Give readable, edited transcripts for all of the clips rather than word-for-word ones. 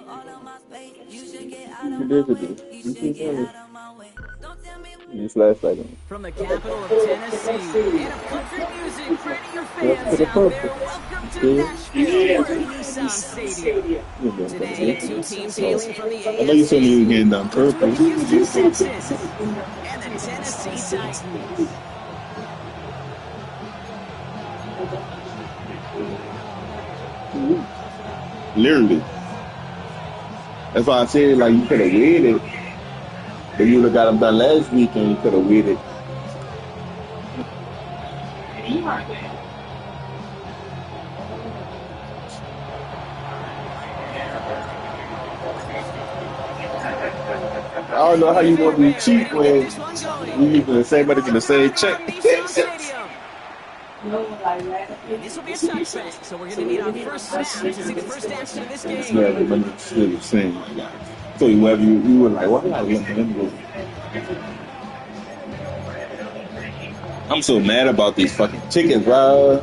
You did to do. This last second. From the capital of Tennessee and of country music, pray to your fans out there. Welcome to Nashville at Nissan Stadium. Today, two teams hailing from the AFC. I know you said you were getting done purpose. Houston Texans and the Tennessee Titans. Literally. That's why I said, like, you could have waited. But you would have got them done last week and you could have waited. I don't know how you want to be cheap when you using the same money for the same check. This will be a touchback, so we're going to need our first snap to see the first action of this game. Yeah, the money is still the same. So whoever you were like, why not let him go? I'm so mad about these fucking tickets, bro.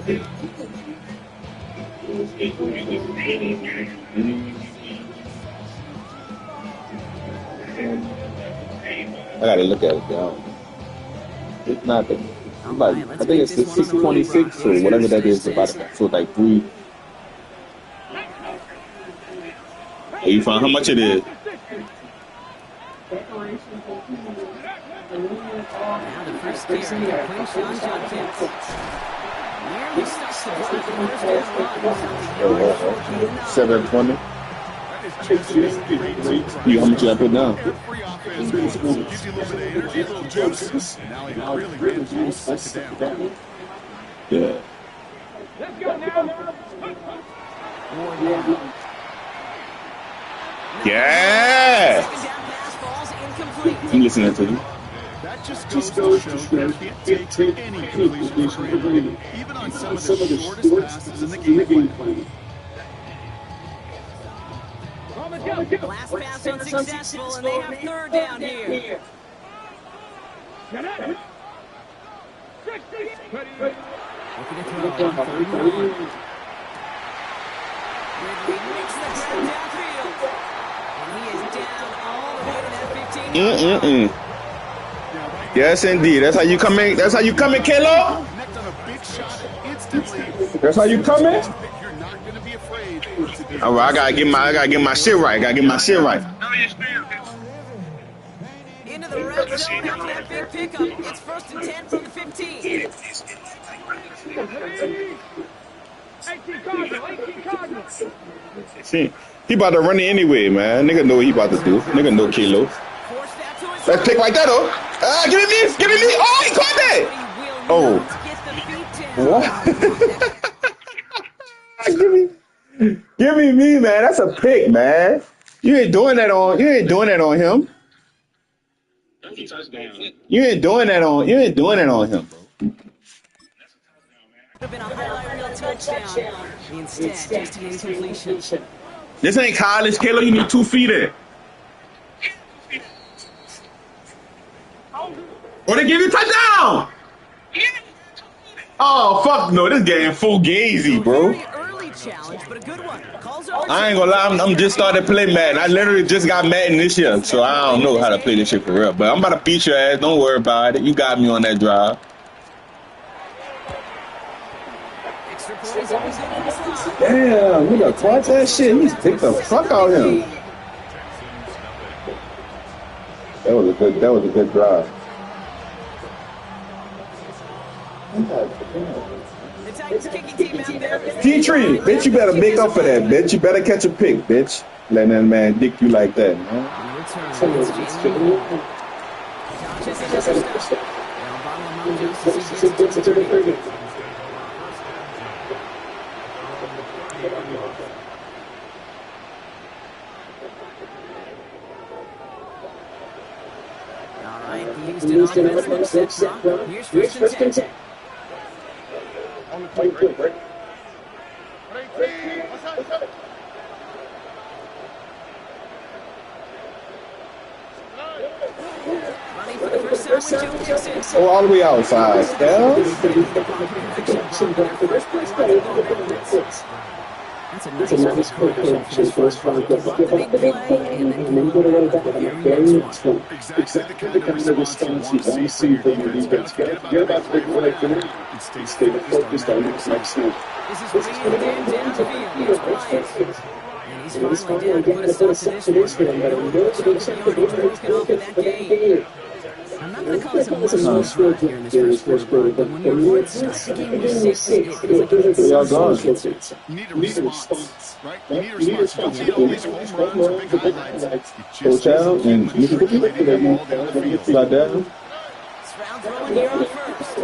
I gotta look at it, though. It's not the. Like, I think it's the 626 or whatever that is about it. So like 3. Oh, you found how much it is? Now the first carry, Quinshon Judkins. Nearly stops the drive for first down run. 720. You, how much you I put down? Yeah. Yeah. I'm listening to you. That just goes to show you can't take any completion for granted, even on some of the shortest passes in the game plan. Last pass unsuccessful, and they have third down here. Looking to throw on 31. Ridley makes the grab downfield. And he is down all the way to that 15. Yes, indeed. That's how you come in. That's how you come in, Kalo. That's how you come in. All right, I gotta get my shit right. Into the red zone after that big pickup. It's 1st and 10 from the 15. 18 Cardinals. See, he about to run it anyway, man. Nigga know what he about to do. Nigga know Kalo. Let's pick like that, though. Give me this. Give me this. Oh, he caught that. Oh. What? Give me me, man. That's a pick, man. You ain't doing that on him. You ain't doing that on him, bro. Been a highlight reel touchdown. Instead, just an incompletion. This ain't college, Kalo. You need 2 feet in. Or they give you a touchdown. Oh, fuck no. This game full gazy, bro. Challenge, but a good one. I ain't gonna lie, I'm just started playing Madden. I literally just got Madden this year, so I don't know how to play this shit for real. But I'm about to beat your ass. Don't worry about it. You got me on that drive. Damn, we got caught that shit. He's picked the fuck out of him. That was a good drive. T-Tree, bitch, you better make up for that, bitch. You better catch a pick, bitch. Let that man dick you like that, man. All right, the Houston offense looks set. Here's 1st and 10. Play quick, right? Oh, all the way outside. That's a nice quick action for his front. Give up the big play and then go to run back on the very next one. Exactly the kind of response you want to see from your defense. Forget about the big play for now and stay focused on the next snap. This is really getting downfield. It's Bryant. And he's finally down to put a stop to this one. But a real big chunk of yardage broken off in that game. I'm not going to call this a must-win here in this first quarter, but when you're at the game with 6, it feels like it's You need a response, right? You need a response. You don't need all these home runs or big highlights. You just need to keep manipulating them all down the field. Stroud throwing here on first.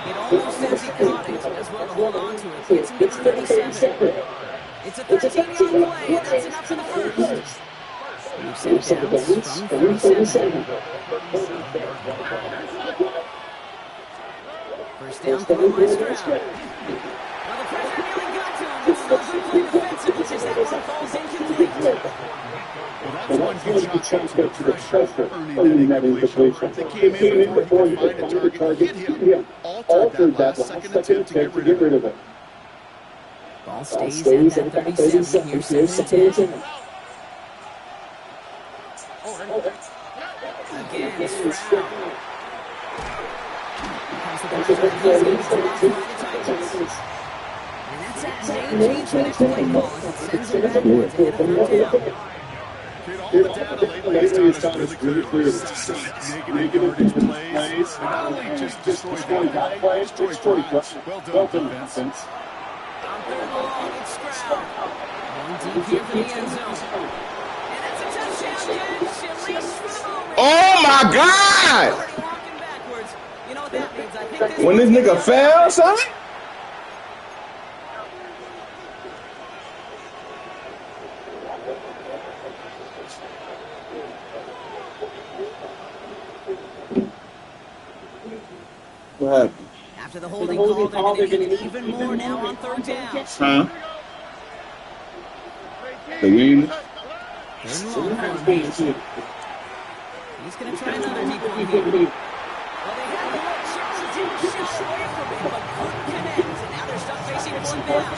It almost says he caught it, as well to hold on to it. It's 37. It's a 13-yard play, and that's enough for the first. We've set it down from 37. First down throw by Stroud. Well, the pressure nearly got to him. It's still good play defensively as that one falls incomplete. Well, that's one good chance to the pressure, earning that incompletion. They came in before he could find a target, hit him, altered that second attempt to get rid of it. Ball stays at that 37. Here's 2nd and 10. Again, Stroud. Comes the pressure. He's going to turn off by the Titans. And that's that same change for next play call as it sends him backwards ahead of 3rd down. All the data lately has taught us really clear negative yardage plays. Not only just destroy that play, destroy drives. Well done, defense. On 3rd and long, it's Stroud. One deep here for the end zone. And that's a touchdown catch, at least for the moment. Oh my God! Walking backwards. You know what that means? I think this When this nigga fell, son? What happened? After the holding call, they're going to need even more now on 3rd down. Huh? The win? 3rd and long for him. He's going to try another deep one here. Well, they had the right chances to shot away from him, but couldn't connect. And now they're stuck facing 1st down.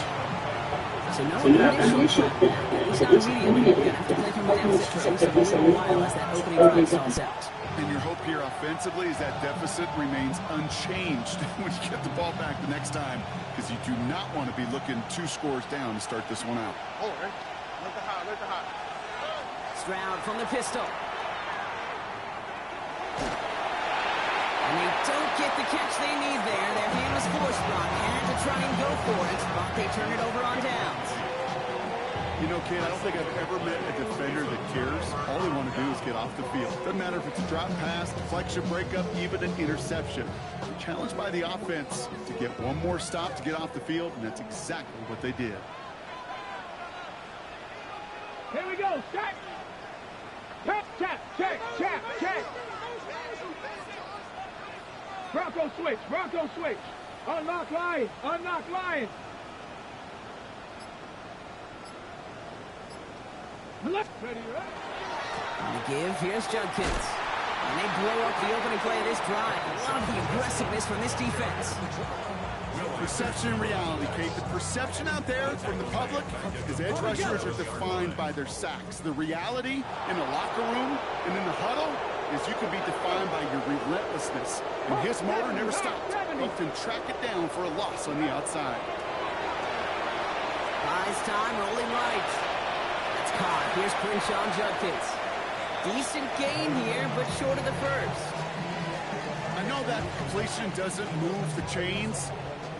So no initial shot. At least not immediately. You're going to have to play from the deficit for at least a little while as that opening drive stalls out. And your hope here offensively is that deficit remains unchanged when you get the ball back the next time, because you do not want to be looking 2 scores down to start this one out. Stroud from the pistol. And they don't get the catch they need there. Their hand was forced, Brock. Had to try and go for it, but they turn it over on downs. You know, kid, I don't think I've ever met a defender that cares. All they want to do is get off the field. Doesn't matter if it's a drop pass, deflection, breakup, even an interception. They're challenged by the offense to get one more stop to get off the field, and that's exactly what they did. Here we go, check. Check. Bronco switch. Unlock line. Left, ready, right? On the give, here's Judkins. And they blow up the opening play of this drive. Love the aggressiveness from this defense. Perception and reality, Kate. The perception out there from the public is edge rushers are defined by their sacks. The reality in the locker room and in the huddle is you can be defined by your relentlessness. And his motor never stopped. Helped him track it down for a loss on the outside. Buys time, rolling right. That's caught. Here's Crenshaw and Judkins. Decent gain here, but short of the first. I know that completion doesn't move the chains.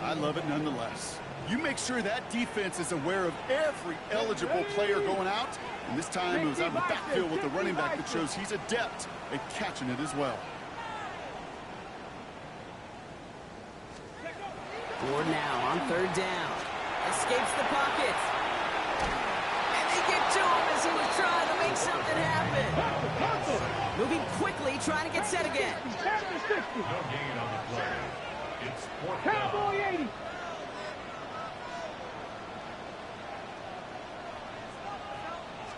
I love it nonetheless. You make sure that defense is aware of every eligible player going out. And this time it was out of the backfield with the running back that shows he's adept at catching it as well. Ford now on 3rd down. Escapes the pocket. And they get to him as he was trying to make something happen. Moving quickly, trying to get set again. Cowboy 80.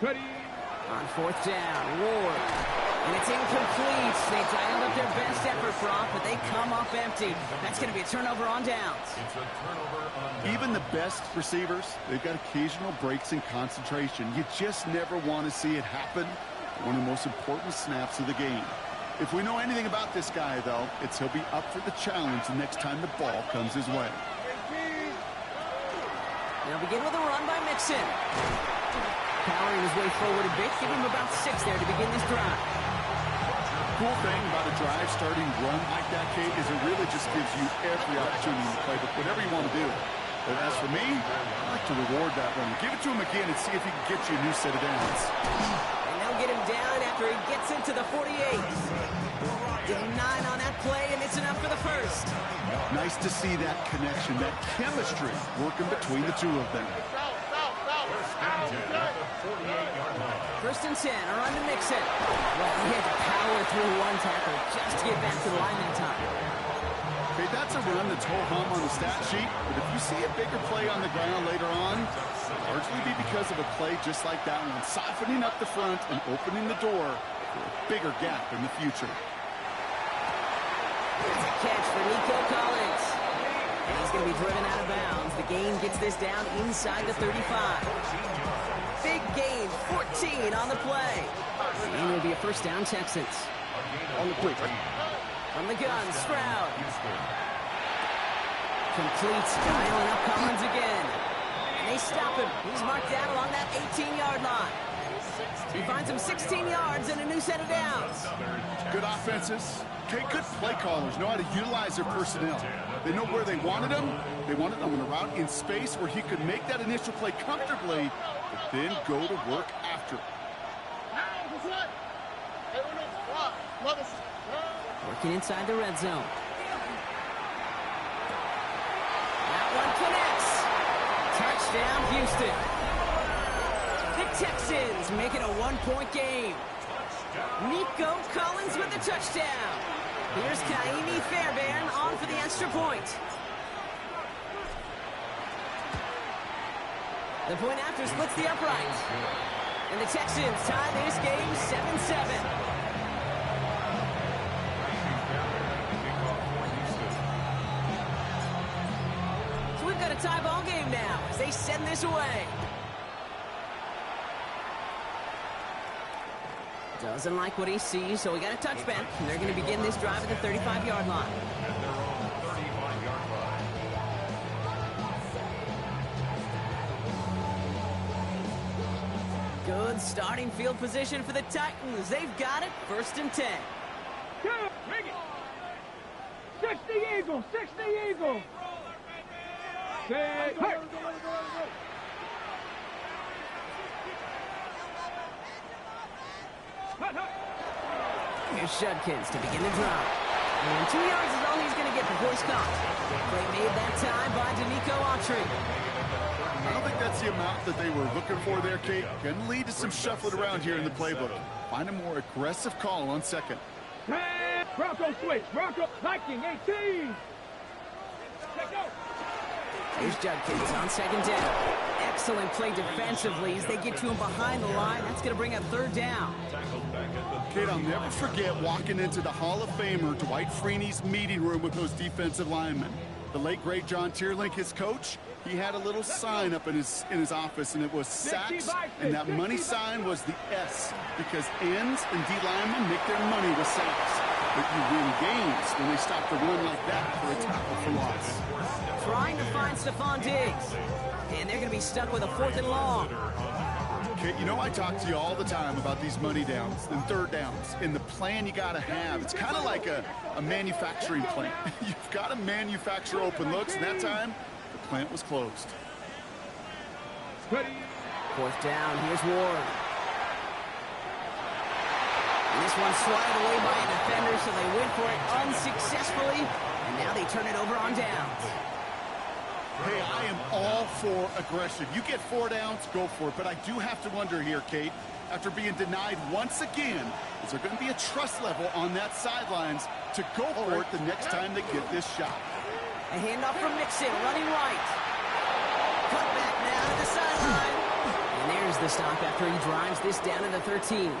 Ready. On 4th down, Ward. And it's incomplete. They dialed up their best effort, Brock, but they come up empty. That's going to be a turnover on downs. Even the best receivers, they've got occasional breaks in concentration. You just never want to see it happen. One of the most important snaps of the game. If we know anything about this guy, though, it's he'll be up for the challenge the next time the ball comes his way. They'll begin with a run by Mixon. Powering his way forward a bit, give him about 6 there to begin this drive. Cool thing about a drive starting run like that, Kate, is it really just gives you every opportunity in the playbook, whatever you want to do. But as for me, I like to reward that run. Give it to him again and see if he can get you a new set of downs. And they'll get him down after he gets into the 48. Give him 9 on that play, and it's enough for the first. Nice to see that connection, that chemistry working between the two of them. First and 10, a run to Mixon. Well, he had to power through one tackle just to get back to the line that time. Okay, that's a run that's ho-hum on the stat sheet, but if you see a bigger play on the ground later on, it'll largely be because of a play just like that one, softening up the front and opening the door for a bigger gap in the future. It's a catch for Nico Collins. And he's going to be driven out of bounds. The gain gets this down inside the 35. Big gain, 14 on the play. And it'll be a first down, Texans. On the quick. From the gun, Stroud. Completes, dialing up Collins again. And they stop him. He's marked down along that 18-yard line. He finds him 16 yards and a new set of downs. Good offenses. Okay, good play callers know how to utilize their personnel. They know where they wanted him. They wanted him on a route in space where he could make that initial play comfortably, but then go to work after. Working inside the red zone. That one connects. Touchdown, Houston. The Texans make it a 1-point game. Nico Collins with the touchdown. Here's Kaimi Fairbairn on for the extra point. The point after splits the upright. And the Texans tie this game 7-7. So we've got a tie ball game now as they send this away. Doesn't like what he sees, so we got a touchback. And they're going to begin this drive at the 35-yard line. Good starting field position for the Titans. They've got it. First and 10. Bring it. 60 Eagle. 60 Eagle. Hey. Here's Judkins to begin the drive. And 2 yards is all he's going to get before he's caught. Play made that time by Danico Autry. I don't think that's the amount that they were looking for there, Kate. Can lead to some shuffling around here in the playbook. Find a more aggressive call on second. Bronco switch. Bronco Viking 18. Let's go. Here's Judkins on second down. Excellent play defensively as they get to him behind the line. That's going to bring up third down. Kate, I'll never forget walking into the Hall of Famer Dwight Freeney's meeting room with those defensive linemen. The late, great John Tierlink, his coach, he had a little sign up in his office, and it was sacks, and that money sign was the S, because ends and D linemen make their money with sacks. But you win games when they stop the run like that for a tackle for loss. Trying to find Stephon Diggs. And they're going to be stuck with a 4th and long. Okay, you know I talk to you all the time about these money downs and third downs and the plan you got to have. It's kind of like a manufacturing plant. You've got to manufacture open looks, and that time, the plant was closed. 4th down, here's Ward. And this one swatted away by a defender, so they went for it unsuccessfully. And now they turn it over on downs. Hey, I am all for aggression. You get 4 downs, go for it. But I do have to wonder here, Kate, after being denied once again, is there going to be a trust level on that sidelines to go for it the next time they get this shot? A handoff from Mixon, running right. Cut back now to the sideline. And there's the stop after he drives this down to the 13.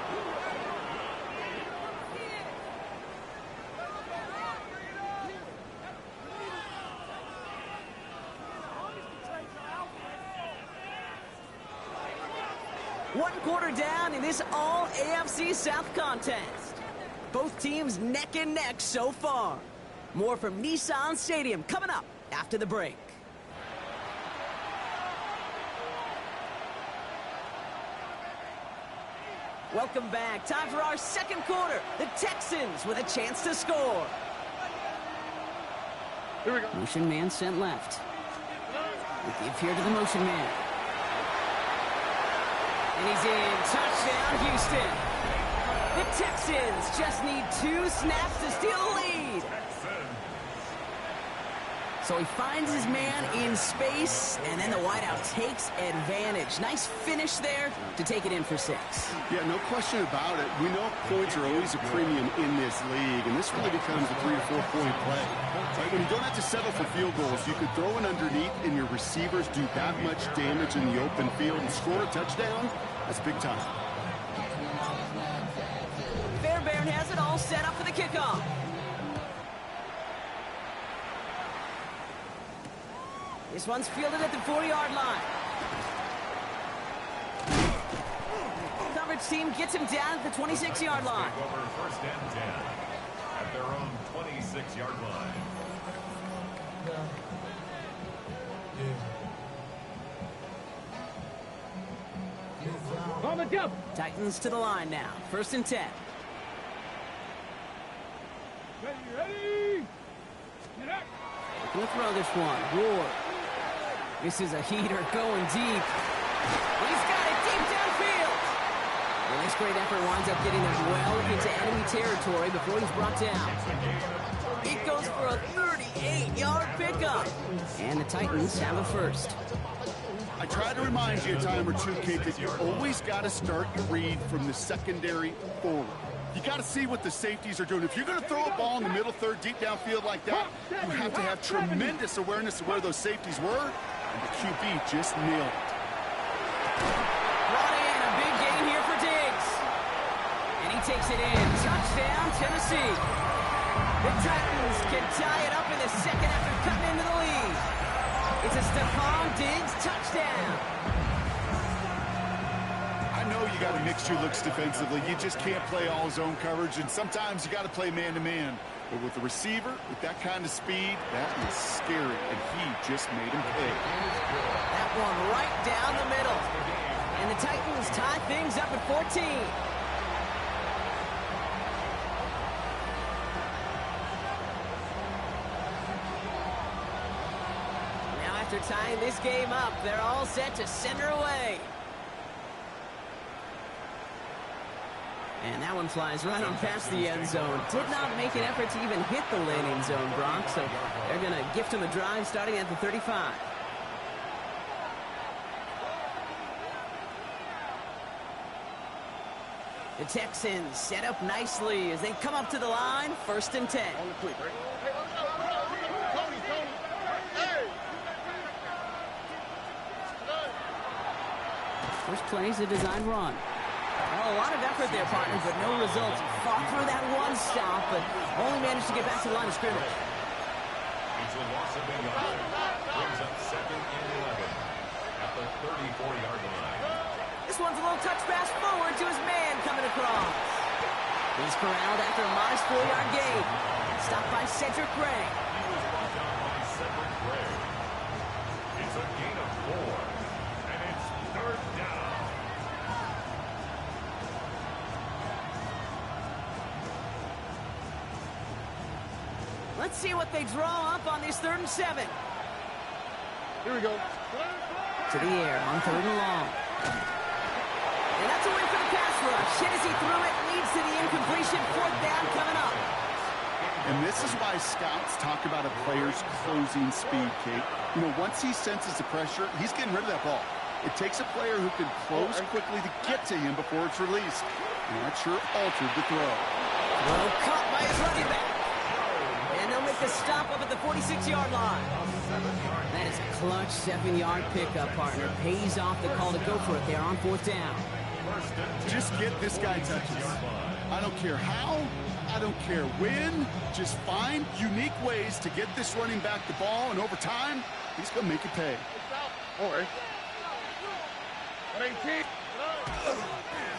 One quarter down in this all AFC South contest. Both teams neck and neck so far. More from Nissan Stadium coming up after the break. Welcome back. Time for our second quarter. The Texans with a chance to score. Here we go. Motion man sent left. We give here to the motion man. And he's in. Touchdown, Houston. The Texans just need 2 snaps to steal the lead. So he finds his man in space, and then the wideout takes advantage. Nice finish there to take it in for 6. Yeah, no question about it. We know points are always a premium in this league, and this really becomes a 3 or 4 point play. Right? When you don't have to settle for field goals, you could throw it underneath, and your receivers do that much damage in the open field and score a touchdown. That's big time. Fairbairn has it all set up for the kickoff. This one's fielded at the 40-yard line. Coverage team gets him down at the 26-yard line. Over first and 10 at their own 26-yard line. On the double. Titans to the line now. First and 10. Ready. Get up. Looking to throw this one. Ward. This is a heater going deep. He's got it deep downfield. And this great effort winds up getting them well into enemy territory before he's brought down. It goes for a 38-yard pickup. And the Titans have a first. I try to remind you a time or two, Kate, that you always got to start your read from the secondary forward. You got to see what the safeties are doing. If you're going to throw a ball in the middle third deep downfield like that, you have to have tremendous awareness of where those safeties were, and the QB just nailed it. Brought in a big gain here for Diggs. And he takes it in. Touchdown, Tennessee. The Titans can tie it up in the second after cutting into the lead. It's a Stephon Diggs touchdown. I know you got to mix your looks defensively. You just can't play all zone coverage, and sometimes you got to play man-to-man. But with the receiver, with that kind of speed, that is scary, and he just made him pay. That one right down the middle. And the Titans tie things up at 14. Now after tying this game up, they're all set to send her away. And that one flies right on past the end zone. Did not make an effort to even hit the landing zone, Brock. So they're going to gift him a drive starting at the 35. The Texans set up nicely as they come up to the line. First and 10. First play is a design run. Oh, a lot of effort there, partner, but no results. Fought through that one stop, but only managed to get back to the line of scrimmage. It's a loss of 8 yards. Brings up second and 11 at the 34-yard line. This one's a little touch pass forward to his man coming across. He's corralled after a modest 4-yard gain. Stopped by Cedric Gray. He was brought down by Cedric Gray. It's a gain of 4, and it's third down. Let's see what they draw up on this 3rd and 7. Here we go. To the air on 3rd and long. And that's a win for the pass rush. Hit as he threw it, leads to the incompletion. 4th down coming up. And this is why scouts talk about a player's closing speed, Kate. You know, once he senses the pressure, he's getting rid of that ball. It takes a player who can close quickly to get to him before it's released. And that sure altered the throw. Well caught by his running back. And they'll make the stop up at the 46-yard line. That is a clutch 7-yard pickup, partner. Pays off the call to go for it there on 4th down. Just get this guy touches. I don't care how, I don't care when. Just find unique ways to get this running back the ball, and over time, he's going to make it pay. All right. 18.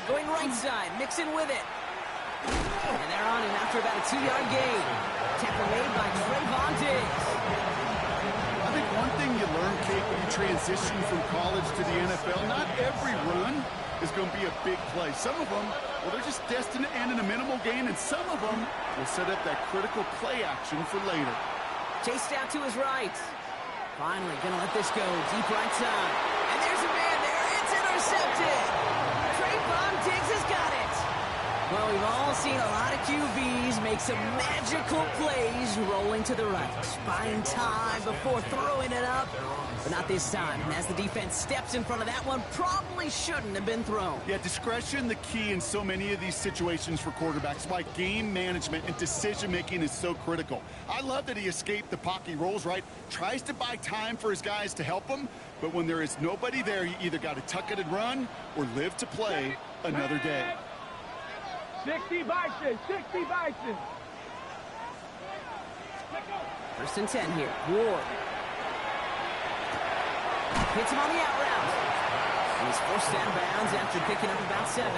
Going right side, mixing with it. And they're on him after about a 2-yard gain. Tackle made by Trayvon Diggs. I think one thing you learn, Kate, when you transition from college to the NFL, not every run is going to be a big play. Some of them, well, they're just destined to end in a minimal gain, and some of them will set up that critical play action for later. Chased out to his right. Finally, gonna let this go. Deep right side. And there's a man there. It's intercepted. Trayvon Diggs has got it. Well, we've all seen a lot of QBs make some magical plays rolling to the right. Buying time before throwing it up. But not this time. And as the defense steps in front of that one, probably shouldn't have been thrown. Yeah, discretion, the key in so many of these situations for quarterbacks. Why game management and decision-making is so critical. I love that he escaped the pocket. He rolls right, tries to buy time for his guys to help him. But when there is nobody there, you either got to tuck it and run or live to play another day. 60 Bison, 60 Bison. First and 10 here. Ward. Hits him on the out route. And he's forced out of bounds after picking up about 7.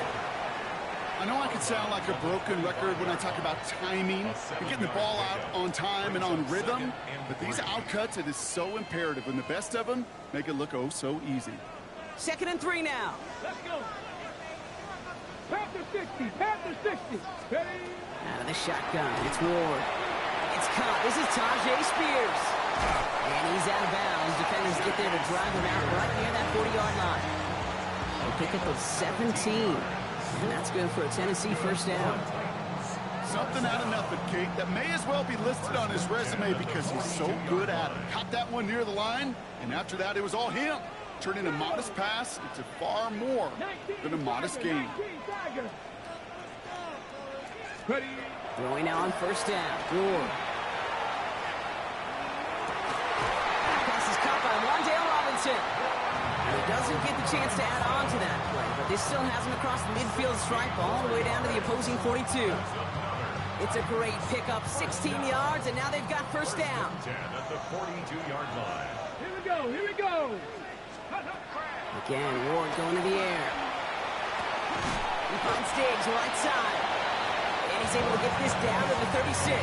I know I can sound like a broken record when I talk about timing and getting the ball out on time and on rhythm, but these outcuts, it is so imperative, and the best of them make it look oh so easy. 2nd and 3 now. Let's go. Panther 60, Panther 60. Ready? Out of the shotgun. It's Ward. It's caught. This is Tajay Spears. And he's out of bounds. Defenders get there to drive him out right near that 40-yard line. They pick up a 17. And that's good for a Tennessee first down. Something out of nothing, Kate, that may as well be listed on his resume because he's so good at it. Caught that one near the line, and after that, it was all him. Turning a modest pass into far more than a modest gain. Ready? Throwing now on first down. Ward. Pass is caught by Wandale Robinson. And he doesn't get the chance to add on to that play, but this still has him across the midfield stripe all the way down to the opposing 42. It's a great pickup, 16 yards, and now they've got first down. 10 at the 42-yard line. Here we go, here we go. Again, Ward going to the air. He finds Diggs right side. And he's able to get this down to the 36.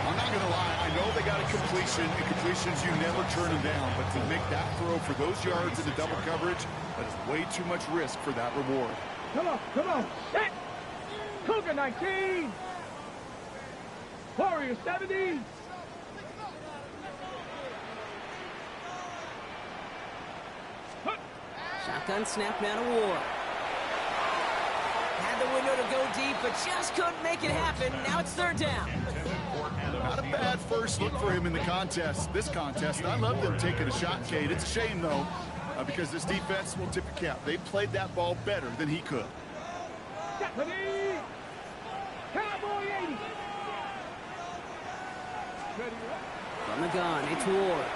I'm not going to lie, I know they got a completion, and completions you never turn them down, but to make that throw for those yards in the double coverage, that is way too much risk for that reward. Come on, come on. Hit. Cougar 19. Warrior 70. Shotgun snap now to Ward. Had the window to go deep, but just couldn't make it happen. Now it's third down. Not a bad first look for him in the contest. This contest, I love them taking a shot, Kate. It's a shame, though, because this defense will tip a cap. They played that ball better than he could. Ready? Cowboy 80. Ready? From the gun, it's Ward.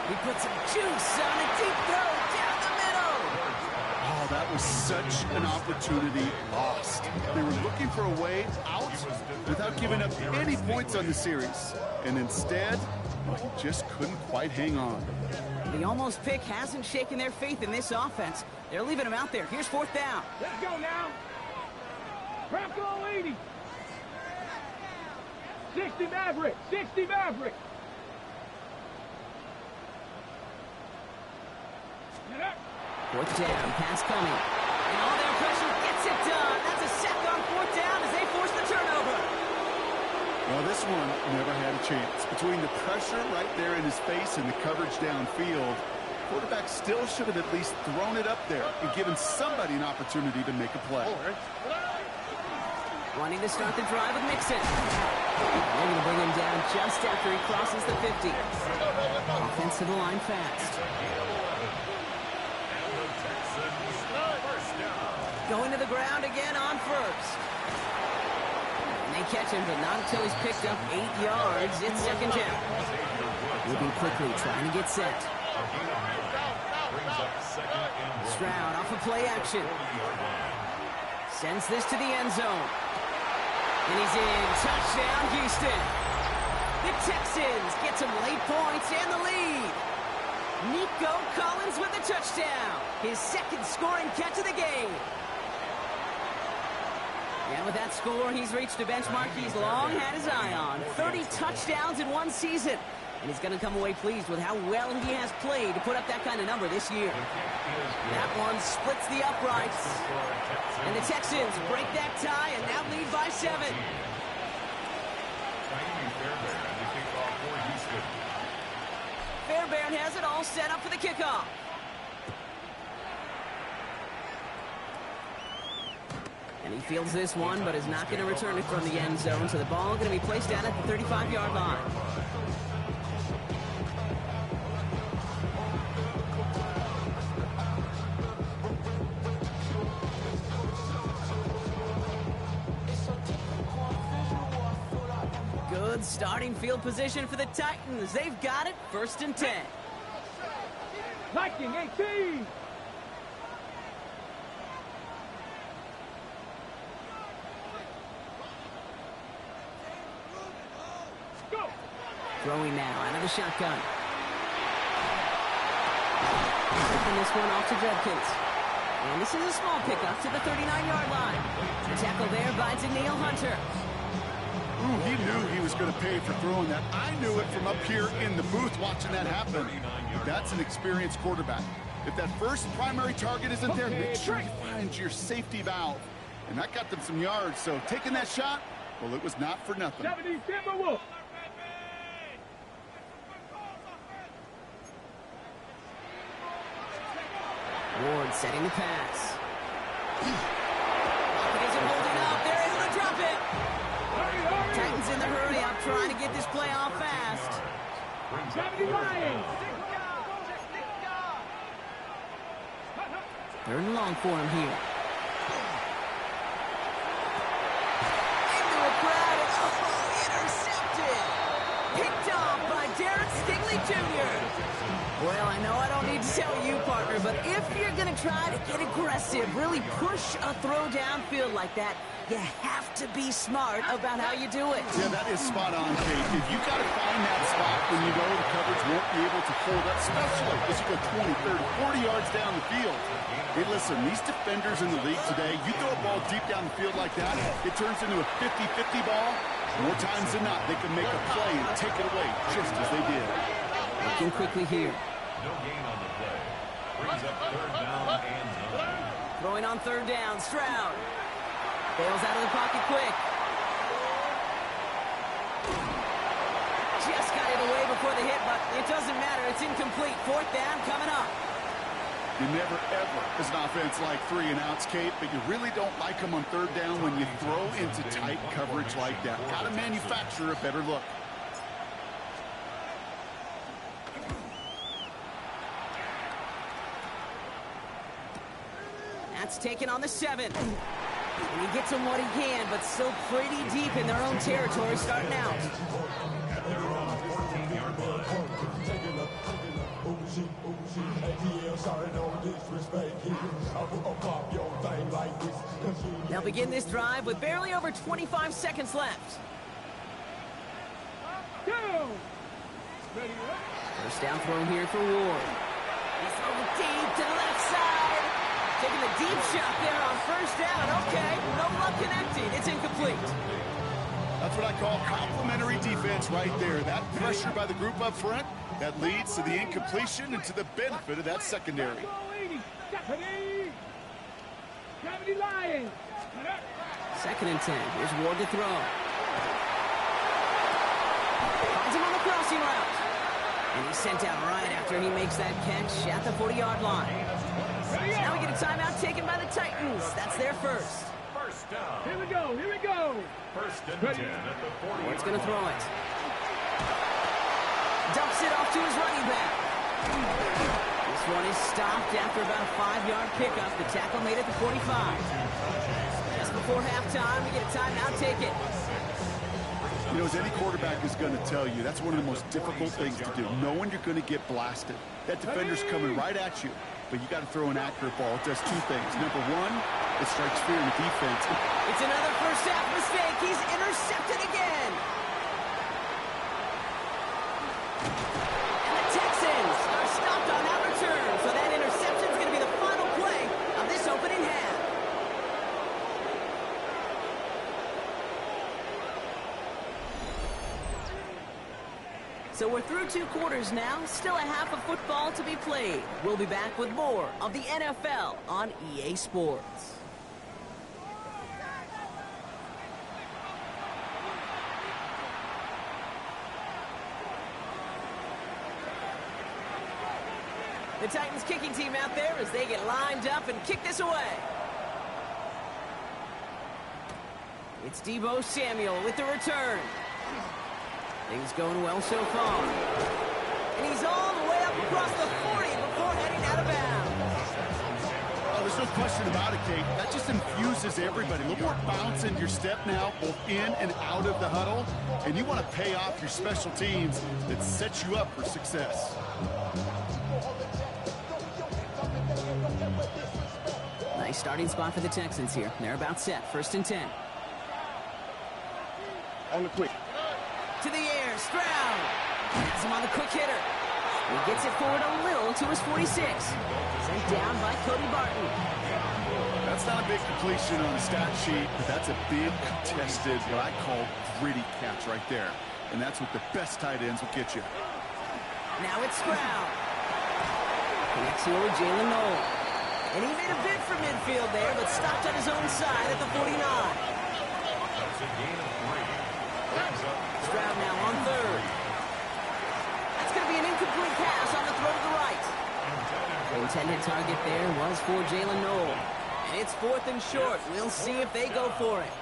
He puts some juice on a deep throw down the middle. Oh, that was such an opportunity lost. They were looking for a way out without giving up any points on the series. And instead, well, he just couldn't quite hang on. The almost pick hasn't shaken their faith in this offense. They're leaving him out there. Here's fourth down. Let's go now. Bronco 80. 60 Maverick. 60 Maverick. Get up. Fourth down, pass coming. And all their pressure gets it done. That's a sack on fourth down as they force the turnover. Well, this one never had a chance. Between the pressure right there in his face and the coverage downfield, quarterback still should have at least thrown it up there and given somebody an opportunity to make a play. Wanting to start the drive with Mixon. They're going to bring him down just after he crosses the 50. Offensive line fast. Going to the ground again on first. And they catch him, but not until he's picked up 8 yards. It's second down. Moving quickly, trying to get set. Stroud off of play action. Sends this to the end zone. And he's in. Touchdown, Houston. The Texans get some late points and the lead. Nico Collins with the touchdown. His second scoring catch of the game. And with that score, he's reached a benchmark he's long had his eye on. 30 touchdowns in one season. And he's going to come away pleased with how well he has played to put up that kind of number this year. That one splits the uprights. And the Texans break that tie and now lead by 7. Fairbairn has it all set up for the kickoff. And he fields this one, but is not going to return it from the end zone. So the ball going to be placed down at the 35-yard line. Good starting field position for the Titans. They've got it, 1st and 10. Viking 18. Go. Throwing now out of the shotgun. Taking this one off to Judkins. And this is a small pickup to the 39-yard line. The tackle there by Daniil Hunter. Ooh, he knew he was going to pay for throwing that. I knew it from up here in the booth watching that happen. That's an experienced quarterback. If that first primary target isn't there, make sure you find your safety valve. And that got them some yards, so taking that shot, well, it was not for nothing. 70 Timberwolves. Ward setting the pass. Pocket isn't holding up. They're able to drop it. Titans in the hurry up, trying to get this play off fast. 70 Lions. 3rd and long for him here. Into a crowd, it's intercepted. Picked off by Derek Stingley Jr. Well, I know I don't need to tell you, partner, but if you're going to try to get aggressive, really push a throw downfield like that, you have to be smart about how you do it. Yeah, that is spot on, Kate. If you got to find that spot when you know the coverage won't be able to hold up, especially as you go 20, 30, 40 yards down the field. Hey, listen, these defenders in the league today, you throw a ball deep down the field like that, it turns into a 50-50 ball. More times than not, they can make a play and take it away, just as they did. Looking quickly here. No gain on the play. Brings up 3rd down and 9. Throwing on 3rd down, Stroud. Bails out of the pocket quick. Just got it away before the hit, but it doesn't matter. It's incomplete. 4th down coming up. You never, ever, as an offense, like 3 and outs, Kate, but you really don't like them on 3rd down when you throw into tight coverage like that. Got to manufacture a better look. That's taken on the 7th. And he gets him what he can, but still pretty deep in their own territory starting out. At their own 14-yard line. They'll begin this drive with barely over 25 seconds left. First down throw here for Ward. He's throwing deep to the left side. Taking the deep shot there on 1st down. Okay, no luck connecting. It's incomplete. That's what I call complimentary defense right there. That pressure by the group up front, that leads to the incompletion and to the benefit of that secondary. 70 Lions. 2nd and 10. Here's Ward to throw. Finds him on the crossing route. And he's sent out right after he makes that catch at the 40-yard line. Now we get a timeout taken by the Titans. That's their first. First down. Here we go. Here we go. 1st and 10 at the 40. Ward's going to throw it. Dumps it off to his running back. This one is stopped after about a 5-yard pickup. The tackle made at the 45. Just before halftime, we get a timeout taken. You know, as any quarterback is going to tell you, that's one of the most difficult things to do, knowing you're going to get blasted. That defender's coming right at you, but you got to throw an accurate ball. It does 2 things. Number 1, it strikes fear in the defense. It's another first half mistake. He's intercepted again. And the Texans are stopped on So we're through 2 quarters now, still a half of football to be played. We'll be back with more of the NFL on EA Sports. The Titans kicking team out there as they get lined up and kick this away. It's Deebo Samuel with the return. Things going well so far. And he's all the way up across the 40 before heading out of bounds. Oh, there's no question about it, Kate. That just infuses everybody. A little more bounce in your step now, both in and out of the huddle. And you want to pay off your special teams that sets you up for success. Nice starting spot for the Texans here. They're about set. 1st and 10. On the quick. To the air, Stroud. Has him on the quick hitter. He gets it forward a little to his 46. Sent down by Cody Barton. That's not a big completion on the stat sheet, but that's a big contested, what I call gritty catch right there. And that's what the best tight ends will get you. Now it's Stroud. Connects here with Jalen Noel. And he made a bid for midfield there, but stopped on his own side at the 49. That's a gain of 3. Stroud now on 3rd. That's going to be an incomplete pass on the throw to the right. The intended target there was for Jalen Noel. And it's 4th and short. We'll see if they go for it.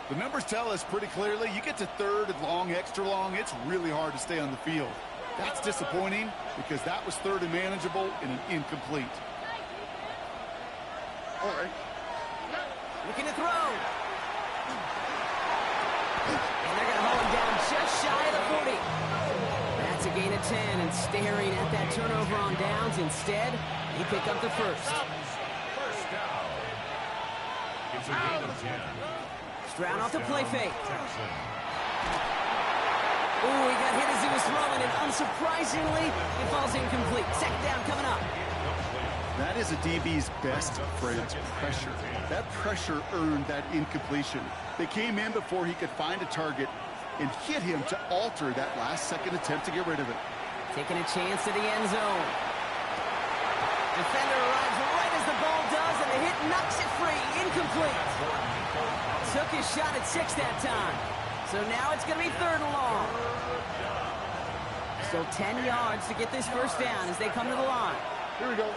The numbers tell us pretty clearly, you get to 3rd and long, extra long, it's really hard to stay on the field. That's disappointing because that was 3rd and manageable and an incomplete. All right. Looking to throw. And they're going to haul him down just shy of the 40. That's a gain of 10, and staring at that turnover on downs instead, they pick up the 1st. First down. It's a gain of 10. Stroud off the play fake. Texans. Ooh, he got hit as he was throwing, and unsurprisingly, it falls incomplete. 2nd down coming up. That is a DB's best friend, pressure. That pressure earned that incompletion. They came in before he could find a target and hit him to alter that last-second attempt to get rid of it. Taking a chance to the end zone. Defender arrives right as the ball does, and the hit knocks it free. Incomplete. Took his shot at 6 that time. So now it's going to be 3rd and long. So 10 yards to get this 1st down as they come to the line. Here we go.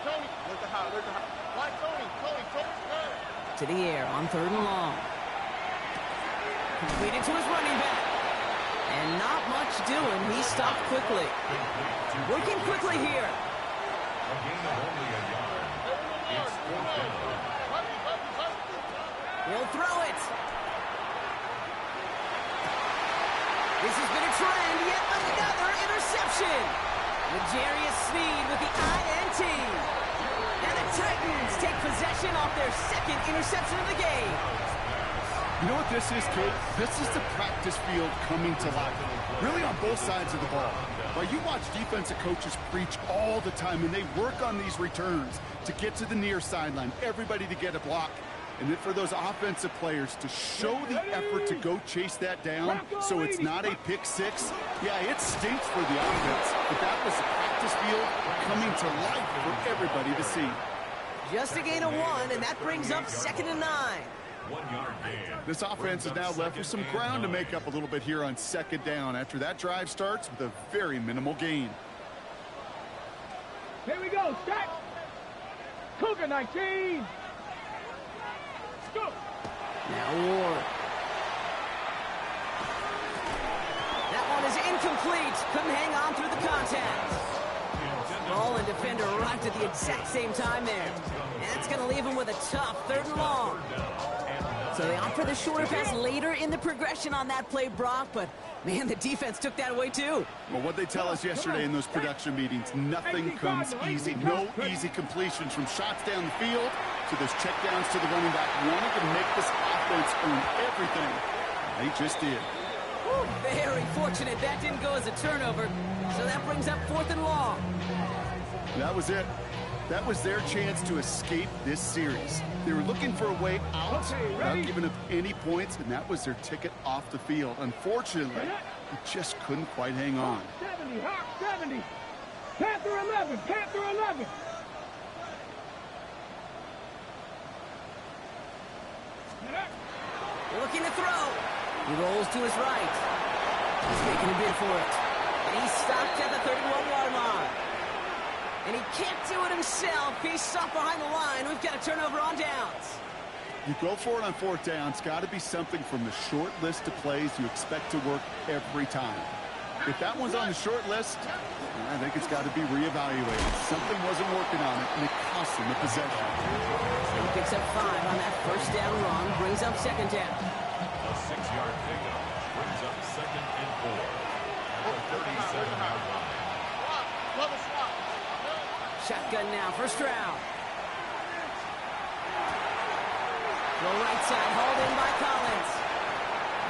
Tony. Where's the hot? Why Tony? To the air on 3rd and long. Completed to his running back. And not much doing. He stopped quickly. Working quickly here. A gain of only a yard. It's 4th down. He'll throw it. This has been a trend. Yet another interception. L'Jarius Sneed with the INT. And the Titans take possession off their 2nd interception of the game. You know what this is, Kate? This is the practice field coming to life. Really on both sides of the ball. While you watch defensive coaches preach all the time, and they work on these returns to get to the near sideline, everybody to get a block. And then for those offensive players to show the effort to go chase that down so it's not a pick 6. Yeah, it stinks for the offense, but that was the practice field coming to life for everybody to see. Just a gain of 1, and that brings up 2nd and 9. 1 yard gain. This offense is now left with some ground to make up a little bit here on 2nd down after that drive starts with a very minimal gain. Here we go, stack. Cougar 19. Let's go. Now Ward. That one is incomplete. Couldn't hang on through the contact. Ball and defender arrived at the exact same time there. And that's going to leave him with a tough 3rd and long. So they opt for the shorter pass later in the progression on that play, Brock, but man, the defense took that away too. Well, what they tell us yesterday in those production meetings, nothing comes easy. No easy completions from shots down the field to those checkdowns to the running back. Wanted to make this offense earn everything. They just did. Whew, very fortunate that didn't go as a turnover. So that brings up 4th and long. That was it. That was their chance to escape this series. They were looking for a way out without giving up any points, and that was their ticket off the field. Unfortunately, they just couldn't quite hang on. 70, Hawk 70. Panther 11, Panther 11. Looking to throw. He rolls to his right. He's making a bid for it. And he's stopped at the 31-yard line. And he can't do it himself. He's stopped behind the line. We've got a turnover on downs. You go for it on fourth down. It's got to be something from the short list of plays you expect to work every time. If that one's on the short list, I think it's got to be reevaluated. Something wasn't working on it, and it cost him the possession. He picks up 5 on that first down run, brings up second down. A 6-yard pickup brings up 2nd and 4 at the 37-yard line. Shotgun now, first round. The right side, hauled in by Collins.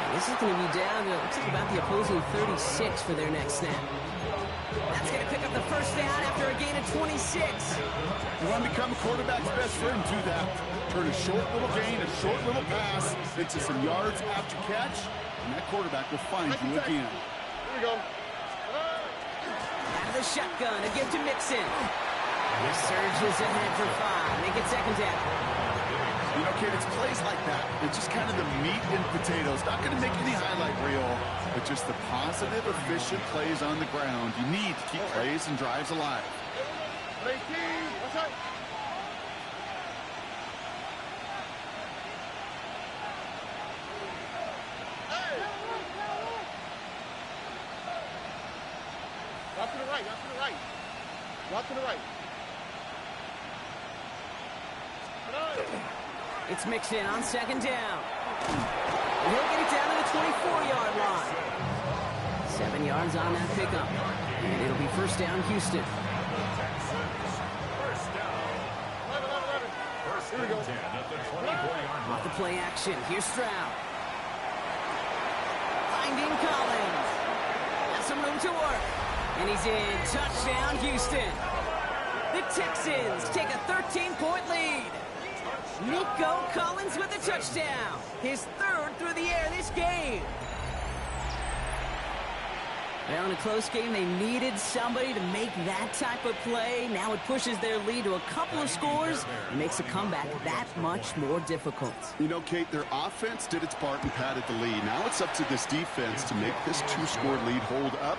And this is going to be down to, looks like about the opposing 36 for their next snap. That's going to pick up the first down after a gain of 26. You want to become a quarterback's best friend, do that. Turn a short little gain, a short little pass into some yards after catch, and that quarterback will find you again. Here we go. Out of the shotgun, a give to Mixon. He surges ahead for 5. Make it second down. You know, kid, it's plays like that. It's just kind of the meat and potatoes. Not going to make any highlight reel, but just the positive, efficient plays on the ground. You need to keep plays and drives alive. 18, what's up? Walk to the right, walk to the right. Walk to the right. It's mixed in on second down. And he'll get it down to the 24-yard line. 7 yards on that pickup. And it'll be first down, Houston. First down. First and 10 at the 24-yard Off line. the play action. Here's Stroud. Finding Collins. Has some room to work. And he's in. Touchdown, Houston. The Texans take a 13-point lead. Nico Collins with the touchdown. His 3rd through the air this game. Well, in a close game, they needed somebody to make that type of play. Now it pushes their lead to a couple of scores and makes a comeback that much more difficult. You know, Kate, their offense did its part and padded the lead. Now it's up to this defense to make this 2-score lead hold up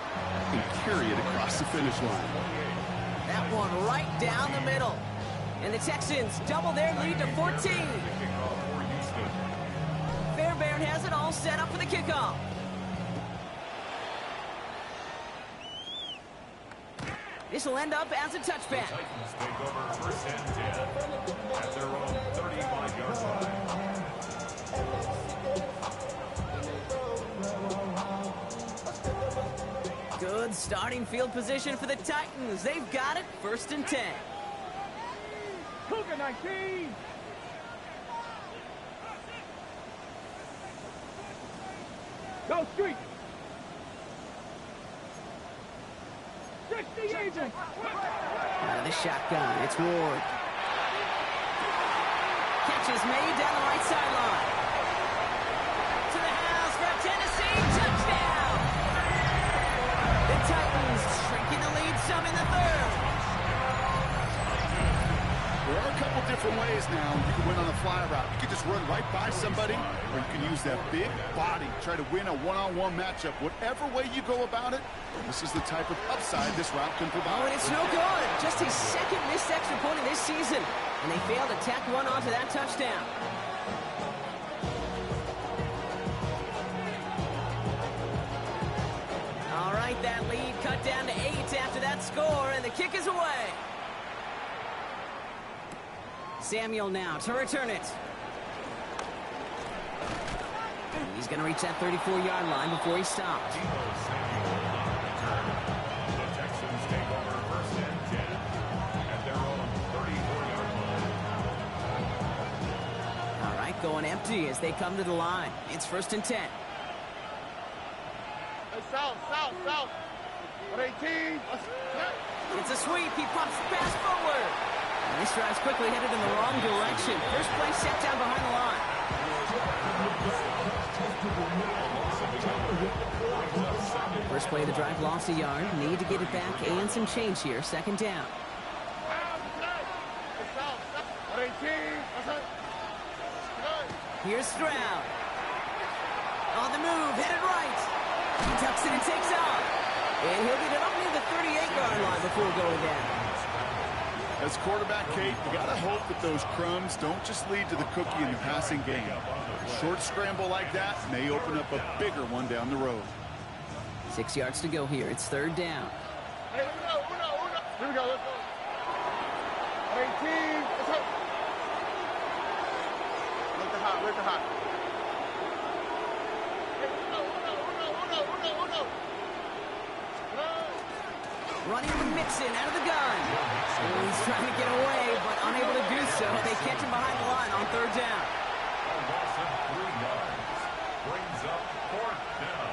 and carry it across the finish line. That one right down the middle. And the Texans double their lead to 14. Fairbairn has it all set up for the kickoff. This will end up as a touchback. Titans take over first and 10 at their own 35-yard line. Good starting field position for the Titans. They've got it, first and 10. Cougar 19. Go street. 60 agents. Out of the shotgun, it's Ward. Catch is made down the right sideline. To the house for Tennessee, touchdown! The Titans shrinking the lead some in the 3rd. There are a couple different ways now. You can win on the fly route. You can just run right by somebody, or you can use that big body, try to win a one-on-one matchup. Whatever way you go about it, this is the type of upside this route can Oh, provide. and it's no good. Just his 2nd missed extra point of this season. And they failed to tack one onto that touchdown. All right, that lead cut down to 8 after that score, and the kick is away. Samuel now to return it. He's going to reach that 34-yard line before he stops. Debo Samuel on return. The Texans take over first and 10 at their own 34-yard line. All right, going empty as they come to the line. It's first and 10. Hey, south. 118. It's a sweep. He pumps the pass forward. And this drive's quickly headed in the wrong direction. First play set down behind the line. First play of the drive lost a yard. Need to get it back and some change here. Second down. Here's Stroud. On the move, headed right. He tucks it and takes off. And he'll get it up near the 38-yard line before going down. As quarterback, Kate, you got to hope that those crumbs don't just lead to the cookie in the passing game. A short scramble like that may open up a bigger one down the road. 6 yards to go here. It's third down. Hey, here we go, let's go. 18, let's go. Look the hot, look the hot. Running with Mixon out of the gun. Oh, he's trying to get away, but unable to do so. They catch him behind the line on third down. A loss of 3 yards. Brings up fourth down.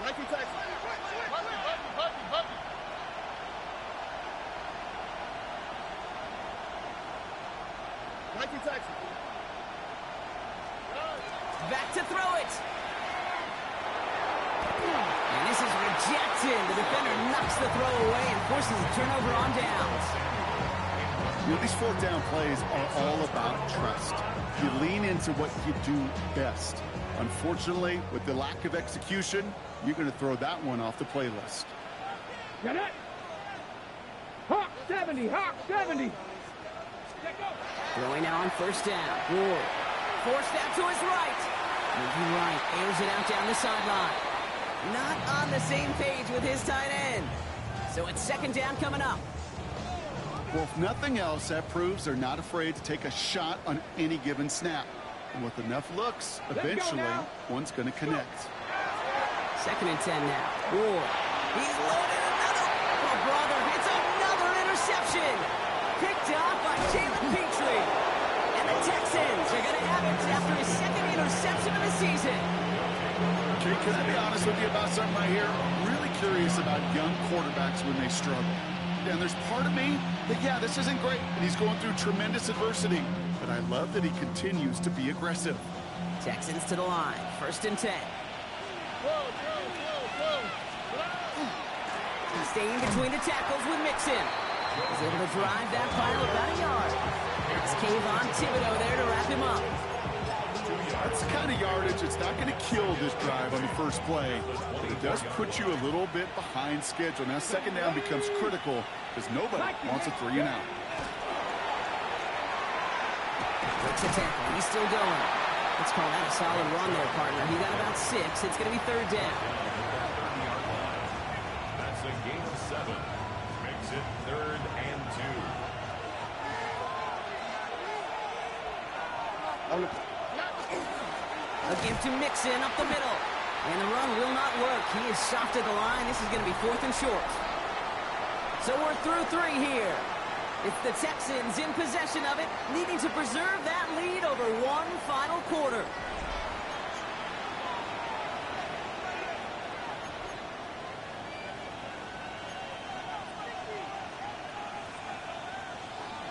Nike Texans. Huggy. Nike Texans. Back to throw it. And this is rejected. The defender knocks the throw away and forces a turnover on downs. You know, these fourth down plays are all about trust. You lean into what you do best. Unfortunately, with the lack of execution, you're going to throw that one off the playlist. Got it. Hawk 70, Hawk 70. Throwing now on first down. Ward forced out to his right. Moving right, airs it out down the sideline. Not on the same page with his tight end. So it's second down coming up. Well, if nothing else, that proves they're not afraid to take a shot on any given snap. And with enough looks, eventually, one's going to connect. Second and 10 now. Ward. He's loaded another. Oh, brother, it's another interception. Picked off by Jalen Petrie. And the Texans are going to have it after his second interception of the season. Okay, can I be honest with you about something right here? I'm really curious about young quarterbacks when they struggle. And there's part of me that, yeah, this isn't great, and he's going through tremendous adversity. But I love that he continues to be aggressive. Texans to the line. First and 10. He's staying between the tackles with Mixon. He's able to drive that pile about a yard. It's Kayvon Thibodeau there to wrap him up. That's the kind of yardage that's not going to kill this drive on the first play, but it does put you a little bit behind schedule. Now second down becomes critical because nobody wants a 3 and out. Breaks a tackle. He's still going. Let's call that a solid run there, partner. He got about 6. It's going to be third down. That's a gain of 7. Makes it third and 2. A give to Mixon up the middle. And the run will not work. He is soft at the line. This is going to be fourth and short. So we're through 3 here. It's the Texans in possession of it, needing to preserve that lead over one final quarter.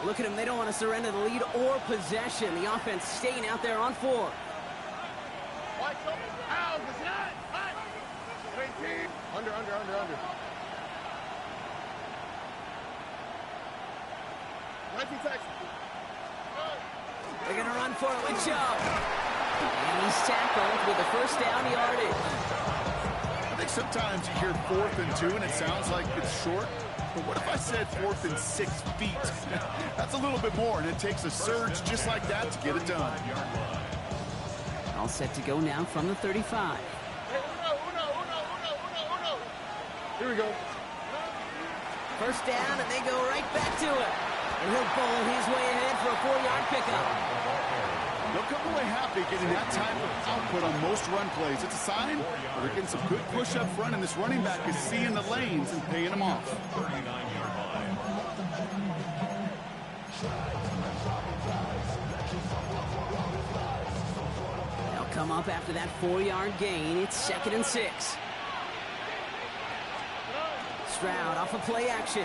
Look at them. They don't want to surrender the lead or possession. The offense staying out there on 4. Under. They're going to run for it with Chubb. And he's tackled with the first down yardage. I think sometimes you hear 4th and 2 and it sounds like it's short. But what if I said 4th and 6 feet? That's a little bit more, and it takes a surge just like that to get it done. All set to go now from the 35. Here we go. First down, and they go right back to it. And he'll bowl his way ahead for a 4-yard pickup. They'll come away happy getting that type of output on most run plays. It's a sign that they're getting some good push up front, and this running back is seeing the lanes and paying them off. 39-yard line. come up after that 4-yard gain. It's 2nd and 6. Stroud off of play action.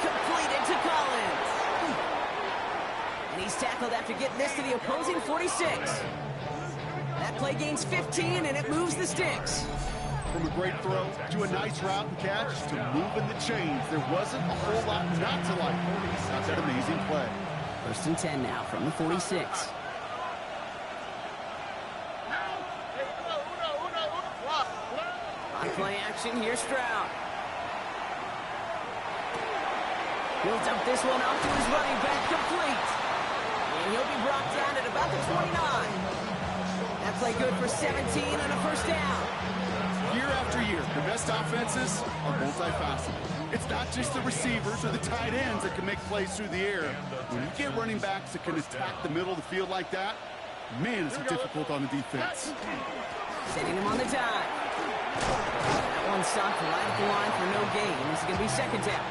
Completed to Collins. And he's tackled after getting this to the opposing 46. That play gains 15, and it moves the sticks. From a great throw to a nice route and catch to moving the chains, there wasn't a whole lot not to like. That's an amazing play. 1st and 10 now from the 46. On play action, here's Stroud. He'll dump this one off to his running back, complete. And he'll be brought down at about the 29. That play good for 17 and a 1st down. Year after year, the best offenses are multifaceted. It's not just the receivers or the tight ends that can make plays through the air. When you get running backs that can attack the middle of the field like that, man, is it difficult on the defense. Sending him on the dive. That one stopped right at the line for no gain. This is going to be 2nd down.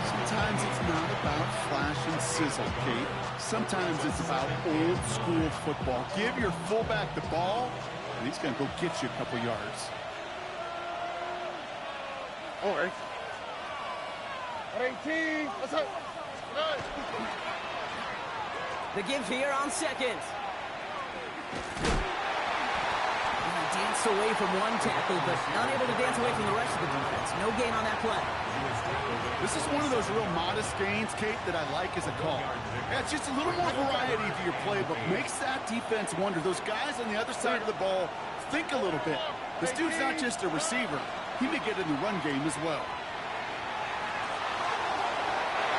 Sometimes it's not about flash and sizzle, Kate. Sometimes it's about old school football. Give your fullback the ball, and he's going to go get you a couple yards. All right. 18. What's up? The give here on 2nd. He danced away from one tackle, but unable to dance away from the rest of the defense. No gain on that play. This is one of those real modest gains, Kate, that I like as a call. Yeah, it's just a little more variety to your play, but makes that defense wonder. Those guys on the other side of the ball think a little bit. This dude's not just a receiver. He may get in the run game as well.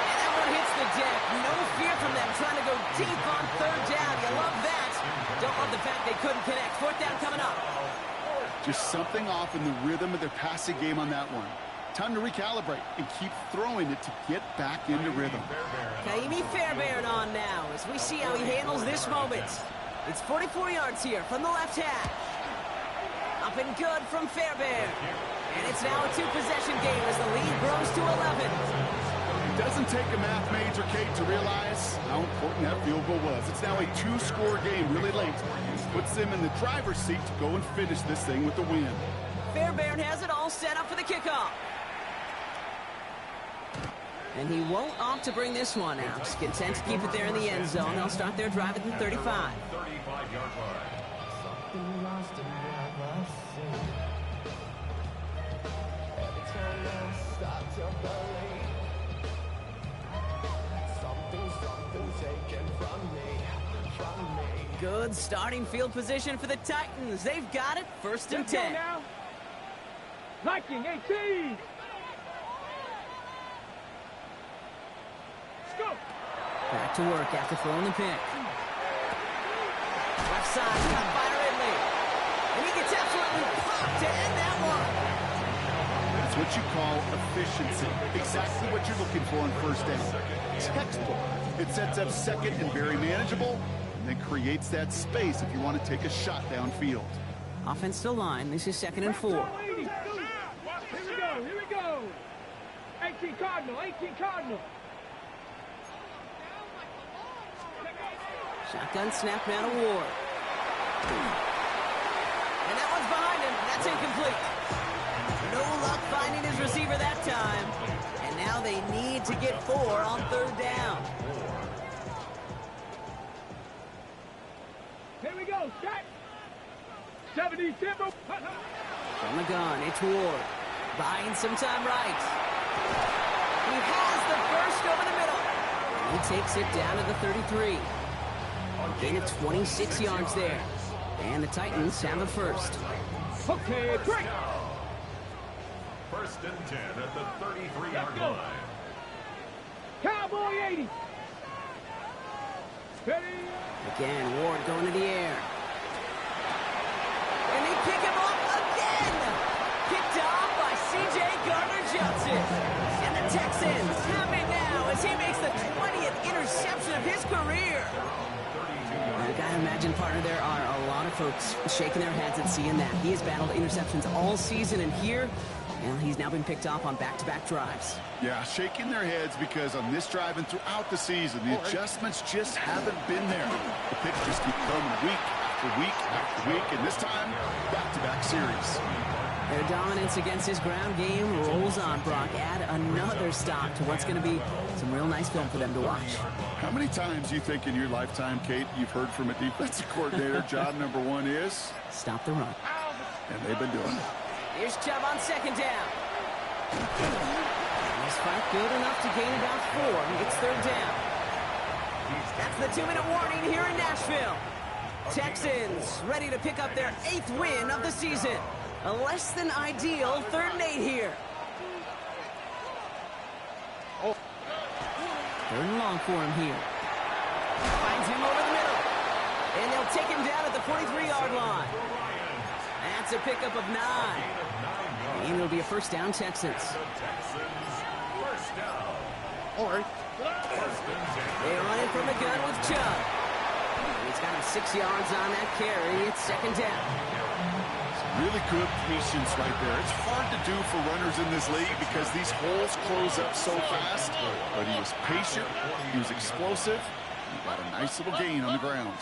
And that one hits the deck. No fear from them trying to go deep on 3rd down. You love that. Don't love the fact they couldn't connect. 4th down coming up. Just something off in the rhythm of their passing game on that one. Time to recalibrate and keep throwing it to get back into rhythm. Kaimi Fairbairn on now as we see how he handles this moment. It's 44 yards here from the left half. Up and good from Fairbairn. And it's now a 2-possession game as the lead grows to 11. It doesn't take a math major, Kate, to realize how important that field goal was. It's now a 2-score game really late. Puts them in the driver's seat to go and finish this thing with the win. Fairbairn has it all set up for the kickoff. And he won't opt to bring this one out. He's content to keep it there in the end zone. They'll start their drive at the 35. 35-yard line. Good starting field position for the Titans. They've got it. 1st and 10. Now. Liking 18. Let's go. Back to work after throwing the pick. Left side, cut by Ridley. And he gets absolutely popped to end that one. That's what you call efficiency. Exactly what you're looking for on 1st down. Textbook. It sets up 2nd and very manageable, and then creates that space if you want to take a shot downfield. Offensive line, this is 2nd and 4. Here we go. 18 Cardinal, 18 Cardinal. Shotgun snap now to Ward. And that one's behind him. That's incomplete. No luck finding his receiver that time. And now they need to get 4 on 3rd down. Here we go, Scott. 77. From the gun, it's Ward. Buying some time right. He has the first over the middle. And he takes it down to the 33. Gain of 26 yards there. And the Titans have the 1st. Okay, break. 1st and 10 at the 33-yard line. Cowboy 80. Ready. Again, Ward going to the air. And they pick him up again. Picked off by C.J. Gardner-Johnson. And the Texans have it now as he makes the 20th interception of his career. You gotta imagine, partner, there are a lot of folks shaking their heads at seeing that. He has battled interceptions all season, and here, And he's now been picked off on back-to-back drives. Yeah, shaking their heads because on this drive and throughout the season, the adjustments just haven't been there. The picks just keep coming week after week after week, and this time, back-to-back series. Their dominance against his ground game rolls on, Brock. Add another stop to what's going to be some real nice film for them to watch. How many times do you think in your lifetime, Kate, you've heard from a defensive coordinator, job number one is? Stop the run. And they've been doing it. Here's Chubb on second down. This fight good enough to gain about 4. It's third down. That's the 2-minute warning here in Nashville. Texans ready to pick up their 8th win of the season. A less than ideal 3rd and 8 here. 3rd and long for him here. Finds him over the middle. And they'll take him down at the 43-yard line. That's a pickup of 9. And it'll be a first down, Texans. All right. They run it from the gun with Chubb. He's got him 6 yards on that carry. It's second down. Really good patience right there. It's hard to do for runners in this league because these holes close up so fast. But he was patient. He was explosive. He got a nice little gain on the ground.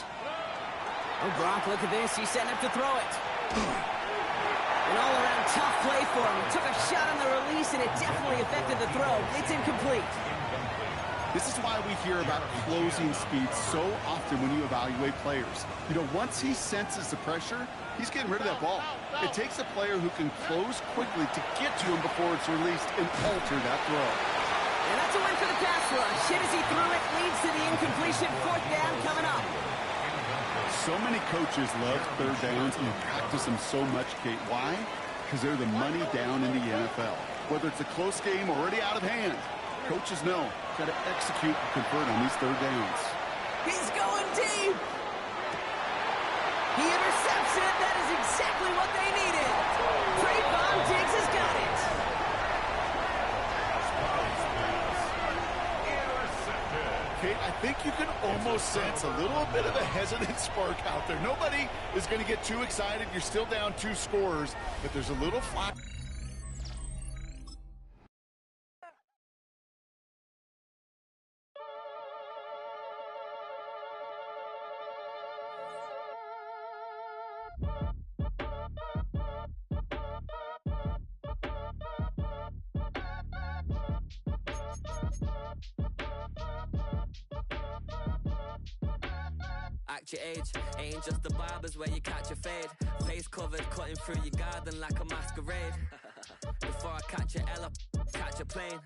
Oh, Brock, look at this. He's setting up to throw it. An all-around tough play for him. He took a shot on the release, and it definitely affected the throw. It's incomplete. This is why we hear about closing speed so often when you evaluate players. You know, once he senses the pressure, he's getting rid of that ball. It takes a player who can close quickly to get to him before it's released and alter that throw. And that's a win for the pass rush. Hit as he threw it, leads to the incompletion. 4th down coming up. So many coaches love third downs and practice them so much, Kate. Why? Because they're the money down in the NFL. Whether it's a close game already out of hand, coaches know got to execute and convert on these third downs. He's going deep. He intercepts it. That is exactly what they needed. Trayvon Diggs has got it. Kate, I think you can almost sense a little bit of a hesitant spark out there. Nobody is going to get too excited. You're still down 2 scores, but there's a little flat. Act your age, ain't just the barbers where you catch a fade. Face covered, cutting through your garden like a masquerade. Before I catch a L up, catch a plane.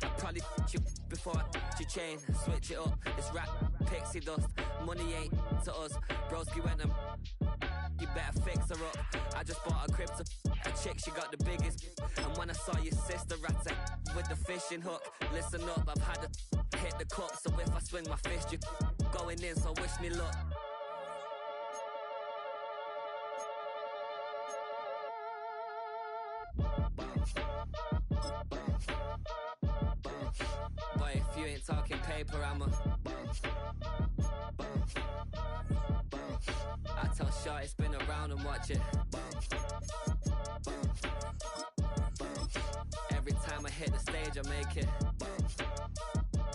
I probably you before I your chain. Switch it up, it's rap, pixie dust. Money ain't to us. Broski went and you better fix her up. I just bought a crib to a chick, she got the biggest. And when I saw your sister rat with the fishing hook, listen up, I've had to hit the cup. So if I swing my fist, you going in, so wish me luck. Boy, if you ain't talking paper, I'm a I tell Shorty spin around and watch it. Every time I hit the stage, I make it.